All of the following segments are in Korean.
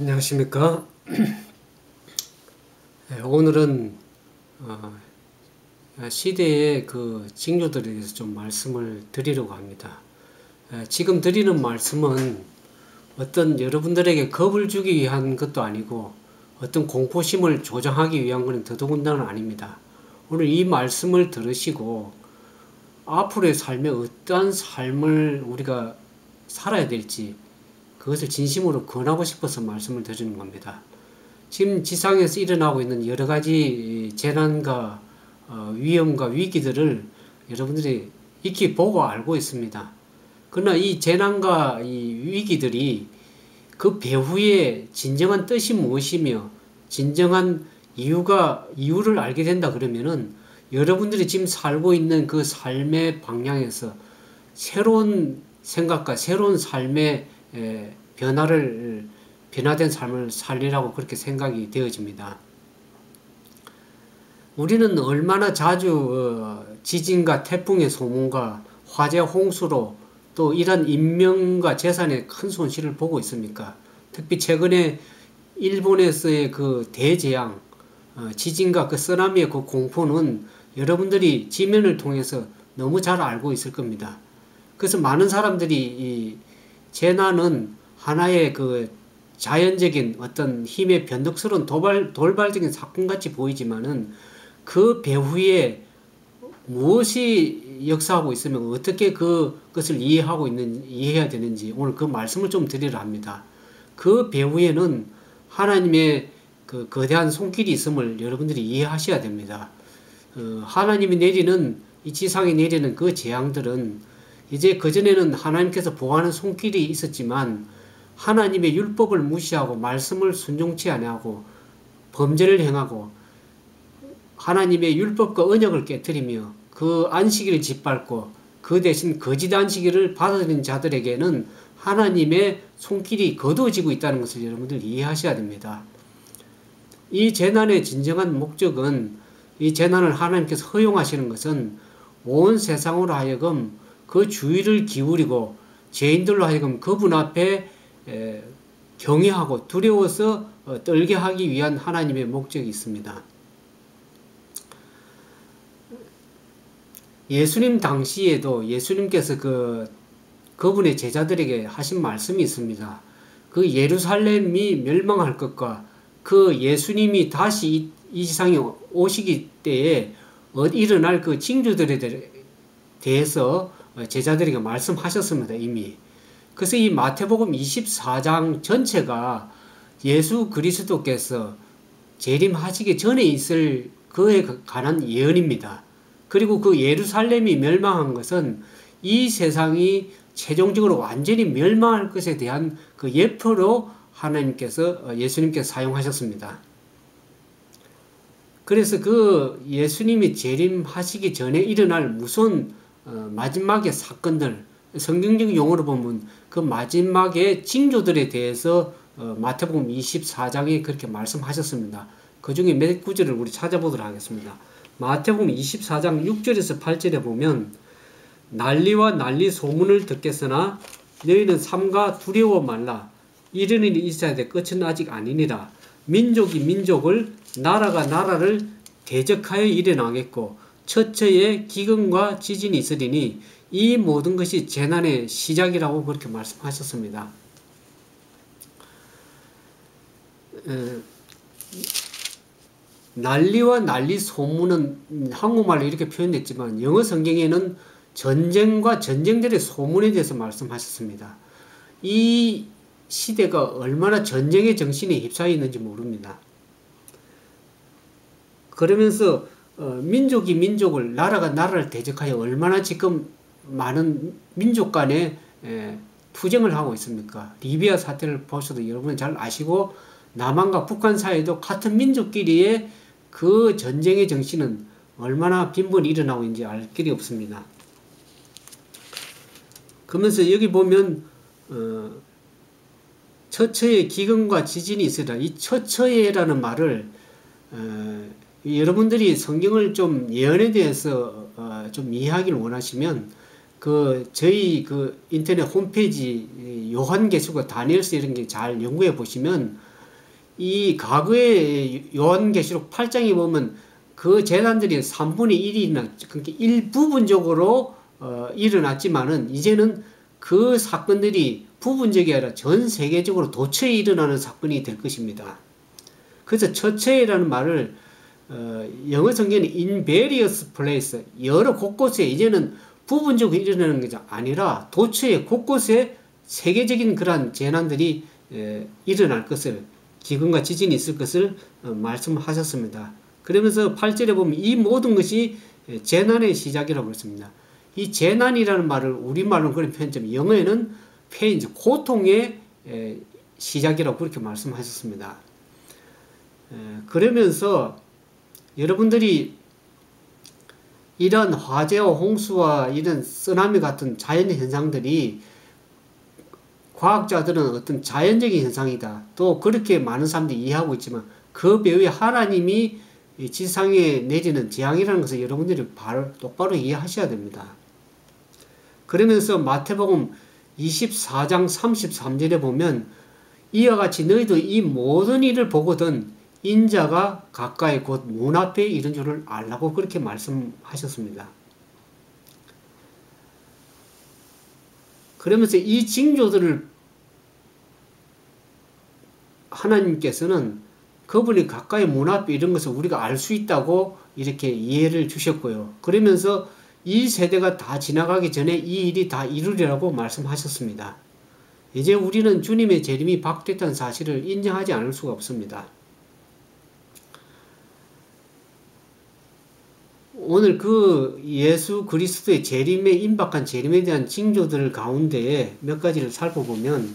안녕하십니까. 오늘은 시대의 그 징조들에 대해서 좀 말씀을 드리려고 합니다. 지금 드리는 말씀은 어떤 여러분들에게 겁을 주기 위한 것도 아니고 어떤 공포심을 조장하기 위한 것은 더더군다나 아닙니다. 오늘 이 말씀을 들으시고 앞으로의 삶에 어떠한 삶을 우리가 살아야 될지 그것을 진심으로 권하고 싶어서 말씀을 드리는 겁니다. 지금 지상에서 일어나고 있는 여러 가지 재난과 위험과 위기들을 여러분들이 익히 보고 알고 있습니다. 그러나 이 재난과 이 위기들이 그 배후에 진정한 뜻이 무엇이며 진정한 이유를 알게 된다 그러면은 여러분들이 지금 살고 있는 그 삶의 방향에서 새로운 생각과 새로운 삶의 변화된 삶을 살리라고 그렇게 생각이 되어집니다. 우리는 얼마나 자주 지진과 태풍의 소문과 화재 홍수로 또 이런 인명과 재산의 큰 손실을 보고 있습니까? 특히 최근에 일본에서의 그 대재앙, 지진과 그 쓰나미의 그 공포는 여러분들이 지면을 통해서 너무 잘 알고 있을 겁니다. 그래서 많은 사람들이 이 재난은 하나의 그 자연적인 어떤 힘의 변덕스러운 돌발적인 사건같이 보이지만은 그 배후에 무엇이 역사하고 있으면 어떻게 그것을 이해해야 되는지 오늘 그 말씀을 좀 드리려 합니다. 그 배후에는 하나님의 그 거대한 손길이 있음을 여러분들이 이해하셔야 됩니다. 하나님이 내리는 이 지상에 내리는 그 재앙들은 이제 그전에는 하나님께서 보호하는 손길이 있었지만 하나님의 율법을 무시하고 말씀을 순종치 아니하고 범죄를 행하고 하나님의 율법과 언약을 깨뜨리며 그 안식일을 짓밟고 그 대신 거짓 안식일을 받아들인 자들에게는 하나님의 손길이 거두어지고 있다는 것을 여러분들 이해하셔야 됩니다. 이 재난의 진정한 목적은 이 재난을 하나님께서 허용하시는 것은 온 세상으로 하여금 그 주의를 기울이고 죄인들로 하여금 그분 앞에 경외하고 두려워서 떨게 하기 위한 하나님의 목적이 있습니다. 예수님 당시에도 예수님께서 그분의 제자들에게 하신 말씀이 있습니다. 그 예루살렘이 멸망할 것과 그 예수님이 다시 이 세상에 오시기 때에 일어날 그 징조들에 대해서 제자들에게 말씀하셨습니다, 이미. 그래서 이 마태복음 24장 전체가 예수 그리스도께서 재림하시기 전에 있을 그에 관한 예언입니다. 그리고 그 예루살렘이 멸망한 것은 이 세상이 최종적으로 완전히 멸망할 것에 대한 그 예표로 예수님께서 사용하셨습니다. 그래서 그 예수님이 재림하시기 전에 일어날 무서운 마지막의 사건들, 성경적 용어로 보면 그 마지막의 징조들에 대해서 마태복음 24장에 그렇게 말씀하셨습니다. 그 중에 몇 구절을 우리 찾아보도록 하겠습니다. 마태복음 24장 6절에서 8절에 보면 난리와 난리 소문을 듣겠으나 너희는 삼가 두려워 말라. 이런 일이 있어야 돼. 끝은 아직 아니니라. 민족이 민족을 나라가 나라를 대적하여 일어나겠고 처처에 기근과 지진이 있으리니 이 모든 것이 재난의 시작이라고 그렇게 말씀하셨습니다. 난리와 난리 소문은 한국말로 이렇게 표현됐지만 영어 성경에는 전쟁과 전쟁들의 소문에 대해서 말씀하셨습니다. 이 시대가 얼마나 전쟁의 정신에 휩싸여 있는지 모릅니다. 그러면서 민족이 민족을 나라가 나라를 대적하여 얼마나 지금 많은 민족 간에 투쟁을 하고 있습니까? 리비아 사태를 보셔도 여러분 잘 아시고 남한과 북한 사이에도 같은 민족끼리의 그 전쟁의 정신은 얼마나 빈번히 일어나고 있는지 알 길이 없습니다. 그러면서 여기 보면 처처에 기근과 지진이 있으리라. 이 처처에라는 말을 여러분들이 성경을 좀 예언에 대해서 좀 이해하기를 원하시면 저희 인터넷 홈페이지 요한계시록 다니엘서 이런 게 잘 연구해 보시면 이 과거의 요한계시록 8장에 보면 그 재난들이 3분의 1이나 그러니까 일부분적으로 일어났지만은 이제는 그 사건들이 부분적이 아니라 전 세계적으로 도처에 일어나는 사건이 될 것입니다. 그래서 처처에라는 말을 영어 성경은 in various places, 여러 곳곳에 이제는 부분적으로 일어나는 게 아니라 도처에 곳곳에 세계적인 그러한 재난들이 일어날 것을, 기근과 지진이 있을 것을 말씀하셨습니다. 그러면서 8절에 보면 이 모든 것이 재난의 시작이라고 했습니다. 이 재난이라는 말을 우리말로 그런 표현점, 영어에는 페인, 고통의 시작이라고 그렇게 말씀하셨습니다. 그러면서 여러분들이 이런 화재와 홍수와 이런 쓰나미 같은 자연 현상들이 과학자들은 어떤 자연적인 현상이다, 또 그렇게 많은 사람들이 이해하고 있지만 그 배후에 하나님이 지상에 내리는 재앙이라는 것을 여러분들이 똑바로 이해하셔야 됩니다. 그러면서 마태복음 24장 33절에 보면 이와 같이 너희도 이 모든 일을 보거든 인자가 가까이 곧 문 앞에 이른 줄을 알라고 그렇게 말씀하셨습니다. 그러면서 이 징조들을 하나님께서는 그분이 가까이 문 앞에 이런 것을 우리가 알 수 있다고 이렇게 이해를 주셨고요. 그러면서 이 세대가 다 지나가기 전에 이 일이 다 이루리라고 말씀하셨습니다. 이제 우리는 주님의 재림이 박됐다는 사실을 인정하지 않을 수가 없습니다. 오늘 그 예수 그리스도의 재림에, 임박한 재림에 대한 징조들 가운데 몇 가지를 살펴보면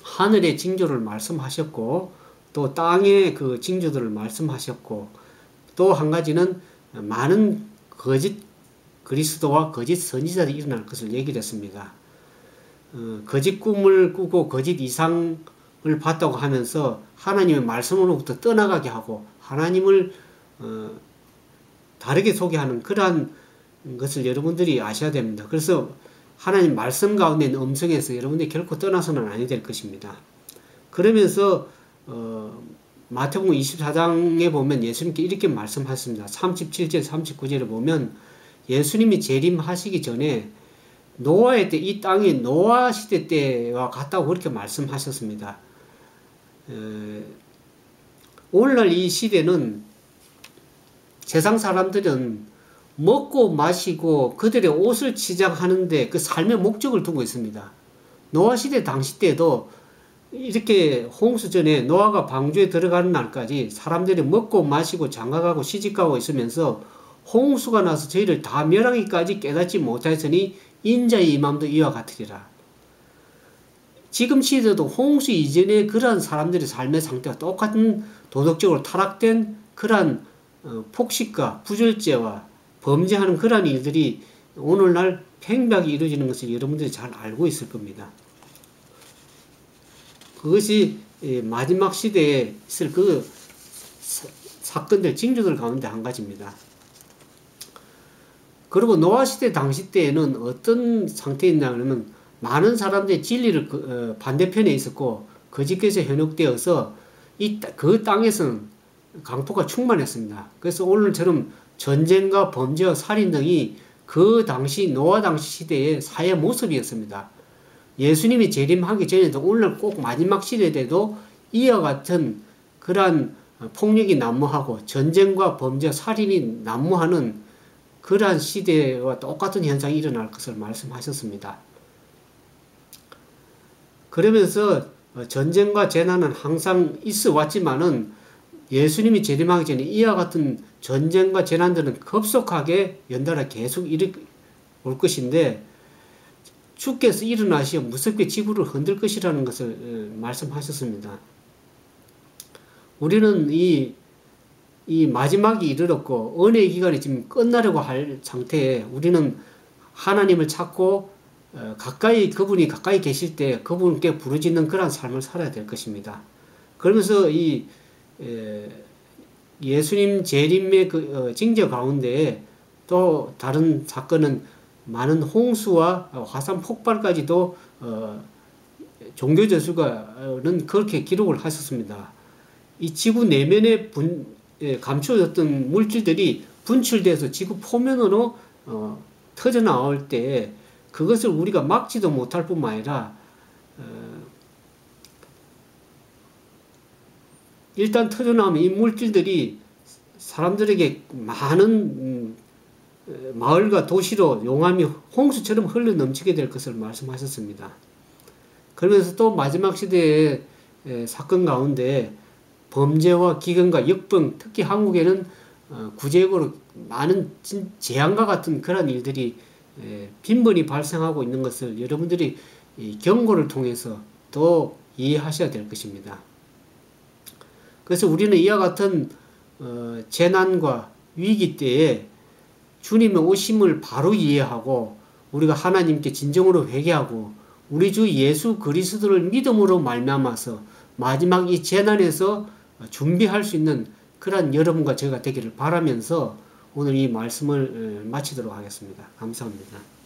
하늘의 징조를 말씀하셨고 또 땅의 그 징조들을 말씀하셨고 또 한 가지는 많은 거짓 그리스도와 거짓 선지자들이 일어날 것을 얘기를 했습니다. 거짓 꿈을 꾸고 거짓 이상을 봤다고 하면서 하나님의 말씀으로부터 떠나가게 하고 하나님을 다르게 소개하는 그러한 것을 여러분들이 아셔야 됩니다. 그래서 하나님 말씀 가운데 있는 음성에서 여러분들이 결코 떠나서는 아니 될 것입니다. 그러면서 마태복음 24장에 보면 예수님께 이렇게 말씀하셨습니다. 37절 39절에 보면 예수님이 재림하시기 전에 노아의 때, 이 땅이 노아 시대 때와 같다고 그렇게 말씀하셨습니다. 오늘날 이 시대는 세상 사람들은 먹고 마시고 그들의 옷을 치장하는데 그 삶의 목적을 두고 있습니다. 노아 시대 당시 때도 이렇게 홍수 전에 노아가 방주에 들어가는 날까지 사람들이 먹고 마시고 장가가고 시집가고 있으면서 홍수가 나서 저희를 다 멸하기까지 깨닫지 못하였으니 인자의 임함도 이와 같으리라. 지금 시대도 홍수 이전에 그러한 사람들의 삶의 상태가 똑같은 도덕적으로 타락된 그러한 폭식과 부절제와 범죄하는 그러한 일들이 오늘날 팽배하게 이루어지는 것을 여러분들이 잘 알고 있을 겁니다. 그것이 마지막 시대에 있을 그 사건들, 징조들 가운데 한 가지입니다. 그리고 노아 시대 당시 때에는 어떤 상태였냐면 많은 사람들이 진리를 반대편에 있었고 거짓께서 현혹되어서 그 땅에서는 강포가 충만했습니다. 그래서 오늘처럼 전쟁과 범죄와 살인 등이 그 당시 노아 당시 시대의 사회 모습이었습니다. 예수님이 재림하기 전에도 오늘 꼭 마지막 시대 때도 이와 같은 그러한 폭력이 난무하고 전쟁과 범죄, 살인이 난무하는 그러한 시대와 똑같은 현상이 일어날 것을 말씀하셨습니다. 그러면서 전쟁과 재난은 항상 있어 왔지만은 예수님이 재림하기 전에 이와 같은 전쟁과 재난들은 급속하게 연달아 계속 올 것인데 주께서 일어나시어 무섭게 지구를 흔들 것이라는 것을 말씀하셨습니다. 우리는 이 마지막이 이르렀고 은혜의 기간이 지금 끝나려고 할 상태에 우리는 하나님을 찾고 그분이 가까이 계실 때 그분께 부르짖는 그런 삶을 살아야 될 것입니다. 그러면서 예수님 재림의 징조 가운데 또 다른 사건은 많은 홍수와 화산 폭발까지도 종교저술가는 그렇게 기록을 하셨습니다. 이 지구 내면에 감춰졌던 물질들이 분출돼서 지구 표면으로 터져 나올 때 그것을 우리가 막지도 못할 뿐만 아니라 일단 터져 나오면 이 물질들이 사람들에게 많은 마을과 도시로 용암이 홍수처럼 흘러 넘치게 될 것을 말씀하셨습니다. 그러면서 또 마지막 시대의 사건 가운데 범죄와 기근과 역병, 특히 한국에는 구체적으로 많은 재앙과 같은 그런 일들이 빈번히 발생하고 있는 것을 여러분들이 경고를 통해서 또 이해하셔야 될 것입니다. 그래서 우리는 이와 같은 재난과 위기 때에 주님의 오심을 바로 이해하고 우리가 하나님께 진정으로 회개하고 우리 주 예수 그리스도를 믿음으로 말미암아서 마지막 이 재난에서 준비할 수 있는 그런 여러분과 제가 되기를 바라면서 오늘 이 말씀을 마치도록 하겠습니다. 감사합니다.